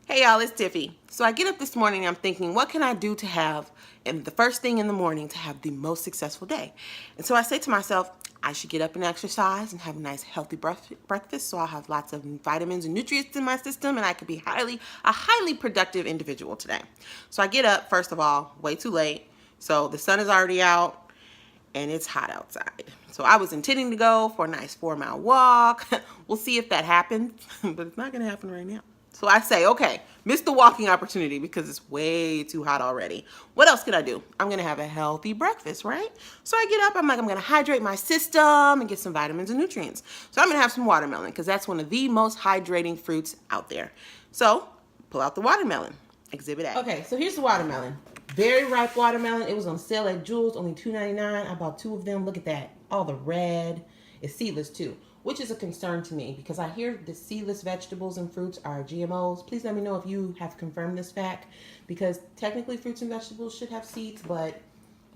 Hey y'all, it's Tiffy. So I get up this morning and I'm thinking, what can I do to have, and the first thing in the morning to have the most successful day? And so I say to myself, I should get up and exercise and have a nice healthy breakfast so I'll have lots of vitamins and nutrients in my system and I could be a highly productive individual today. So I get up, first of all, way too late. So the sun is already out and it's hot outside. So I was intending to go for a nice 4-mile walk. We'll see if that happens, but it's not gonna happen right now. So I say, okay, missed the walking opportunity because it's way too hot already. What else can I do? I'm gonna have a healthy breakfast, right? So I get up, I'm gonna hydrate my system and get some vitamins and nutrients. So I'm gonna have some watermelon because that's one of the most hydrating fruits out there. So pull out the watermelon, exhibit A. Okay, so here's the watermelon. Very ripe watermelon. It was on sale at Jewel's, only $2.99. I bought 2 of them. Look at that. All the red. It's seedless too, which is a concern to me because I hear the seedless vegetables and fruits are GMOs. Please let me know if you have confirmed this fact, because technically fruits and vegetables should have seeds, but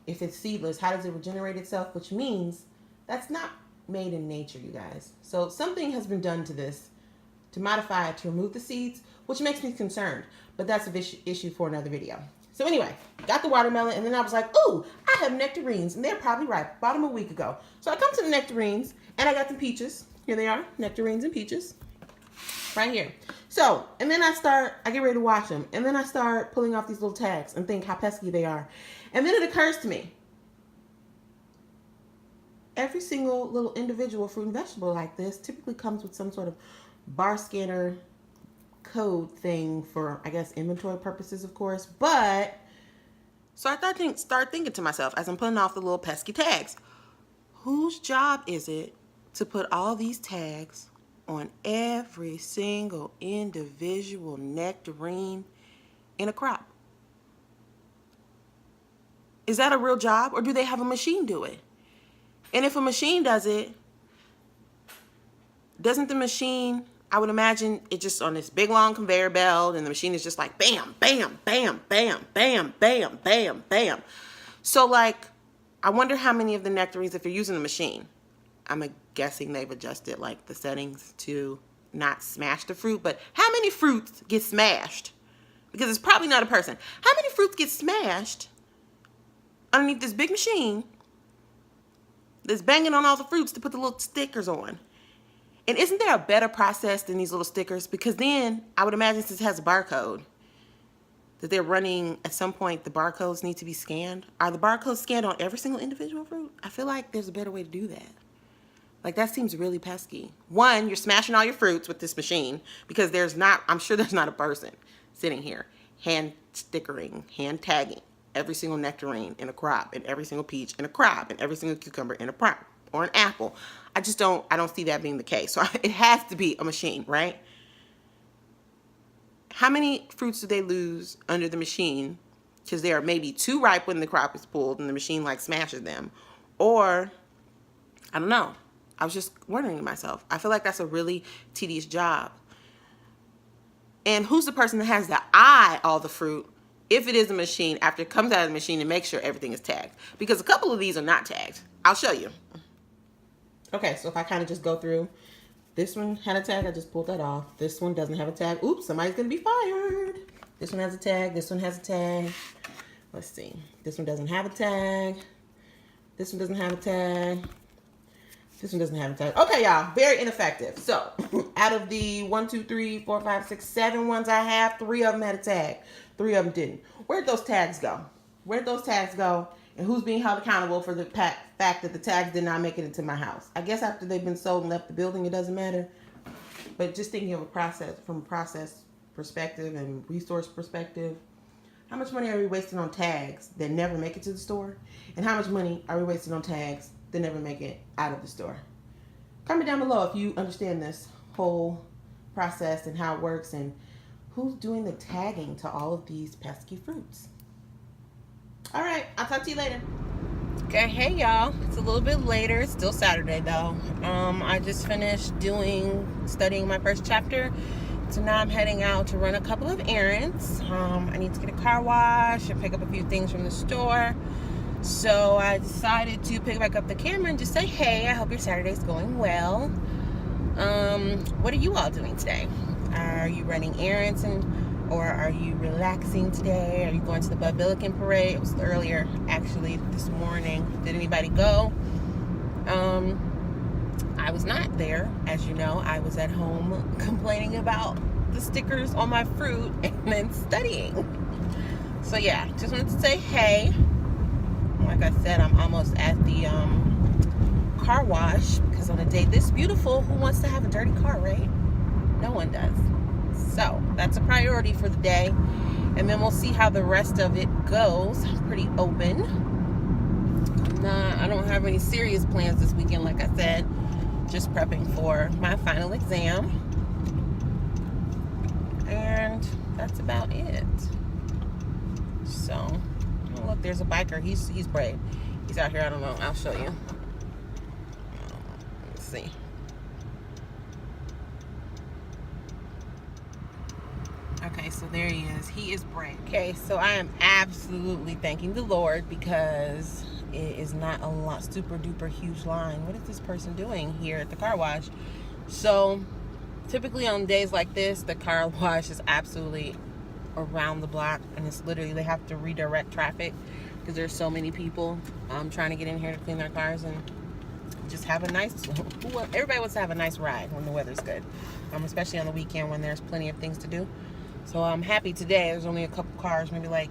if it's seedless, how does it regenerate itself? Which means that's not made in nature, you guys. So something has been done to this to modify it to remove the seeds, which makes me concerned, but that's an issue for another video. So anyway, got the watermelon, and then I was like, ooh, I have nectarines, and they're probably ripe. Bought them a week ago. So I come to the nectarines, and I got some peaches. Here they are, nectarines and peaches, right here. So, and then I get ready to wash them, and then I start pulling off these little tags and think how pesky they are. And then it occurs to me, every single little individual fruit and vegetable like this typically comes with some sort of bar scanner code thing for, I guess, inventory purposes, of course. But so I start thinking to myself as I'm putting off the little pesky tags, whose job is it to put all these tags on every single individual nectarine in a crop? Is that a real job, or do they have a machine do it? And if a machine does it, doesn't the machine, I would imagine it just on this big long conveyor belt, and the machine is just like bam, bam, bam, bam, bam, bam, bam, bam. So like, I wonder how many of the nectarines, if you're using the machine, I'm guessing they've adjusted like the settings to not smash the fruit, but how many fruits get smashed? Because it's probably not a person. How many fruits get smashed underneath this big machine that's banging on all the fruits to put the little stickers on? And isn't there a better process than these little stickers? Because then I would imagine, since it has a barcode, that they're running, at some point, the barcodes need to be scanned. Are the barcodes scanned on every single individual fruit? I feel like there's a better way to do that. Like, that seems really pesky. One, you're smashing all your fruits with this machine because I'm sure there's not a person sitting here hand stickering, hand tagging every single nectarine in a crop, and every single peach in a crop, and every single cucumber in a crop, or an apple. I don't see that being the case. So it has to be a machine, right? How many fruits do they lose under the machine because they are maybe too ripe when the crop is pulled and the machine like smashes them? Or, I don't know. I was just wondering to myself. I feel like that's a really tedious job. And who's the person that has to eye all the fruit, if it is a machine, after it comes out of the machine, and make sure everything is tagged? Because a couple of these are not tagged. I'll show you. Okay, so if I kind of just go through, this one had a tag, I just pulled that off. This one doesn't have a tag. Oops, somebody's gonna be fired. This one has a tag, this one has a tag. Let's see, this one doesn't have a tag. This one doesn't have a tag. This one doesn't have a tag. Okay, y'all, very ineffective. So, out of the 1, 2, 3, 4, 5, 6, 7 ones I have, 3 of them had a tag. 3 of them didn't. Where'd those tags go? Where'd those tags go? And who's being held accountable for the fact that the tags did not make it into my house? I guess after they've been sold and left the building, it doesn't matter. But just thinking of from a process perspective and resource perspective, how much money are we wasting on tags that never make it to the store? And how much money are we wasting on tags that never make it out of the store? Comment down below if you understand this whole process and how it works, and who's doing the tagging to all of these pesky fruits. All right, I'll talk to you later. Okay, hey y'all. It's a little bit later. It's still Saturday though. I just finished studying my first chapter. So now I'm heading out to run a couple of errands. I need to get a car wash and pick up a few things from the store. So I decided to pick back up the camera and just say, hey, I hope your Saturday's going well. What are you all doing today? Are you running errands and Or are you relaxing today? Are you going to the Billiken parade? It was earlier, actually, this morning. Did anybody go? I was not there, as you know. I was at home complaining about the stickers on my fruit and then studying. So yeah, just wanted to say hey. Like I said, I'm almost at the car wash, because on a day this beautiful, who wants to have a dirty car, right? No one does. So that's a priority for the day, and then we'll see how the rest of it goes. Pretty open. I don't have any serious plans this weekend, like I said. Just prepping for my final exam, and that's about it. So, oh, look, there's a biker. He's brave. He's out here. I don't know. I'll show you. Let's see. Okay, so there he is. He is brave. Okay, so I am absolutely thanking the Lord, because it is not a super duper huge line. What is this person doing here at the car wash? So typically on days like this, the car wash is absolutely around the block, and it's literally, they have to redirect traffic because there's so many people trying to get in here to clean their cars and just have a nice, everybody wants to have a nice ride when the weather's good, especially on the weekend when there's plenty of things to do. So I'm happy today. There's only a couple cars, maybe like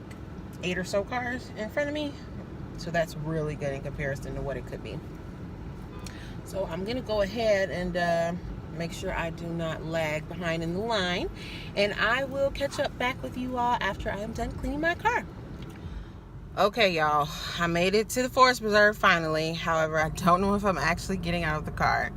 8 or so cars in front of me. So that's really good in comparison to what it could be. So I'm going to go ahead and make sure I do not lag behind in the line. And I will catch up back with you all after I am done cleaning my car. Okay, y'all. I made it to the Forest Preserve finally. However, I don't know if I'm actually getting out of the car.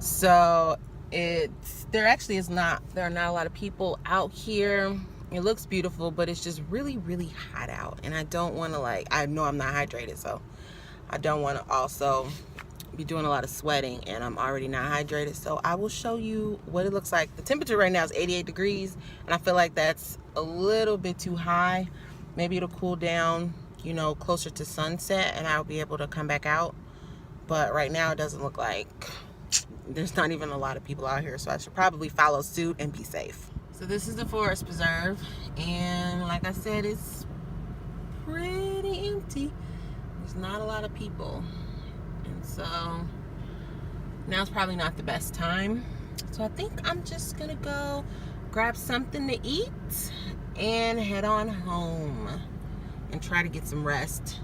So there are not a lot of people out here. It looks beautiful, but it's just really, really hot out. And I don't want to, I know I'm not hydrated, so I don't want to also be doing a lot of sweating, and I'm already not hydrated. So I will show you what it looks like. The temperature right now is 88 degrees, and I feel like that's a little bit too high. Maybe it'll cool down, closer to sunset, and I'll be able to come back out. But right now it doesn't look like there's not even a lot of people out here, so I should probably follow suit and be safe. So this is the Forest Preserve, and like I said, it's pretty empty. There's not a lot of people, and so now's probably not the best time. So I think I'm just gonna go grab something to eat and head on home and try to get some rest.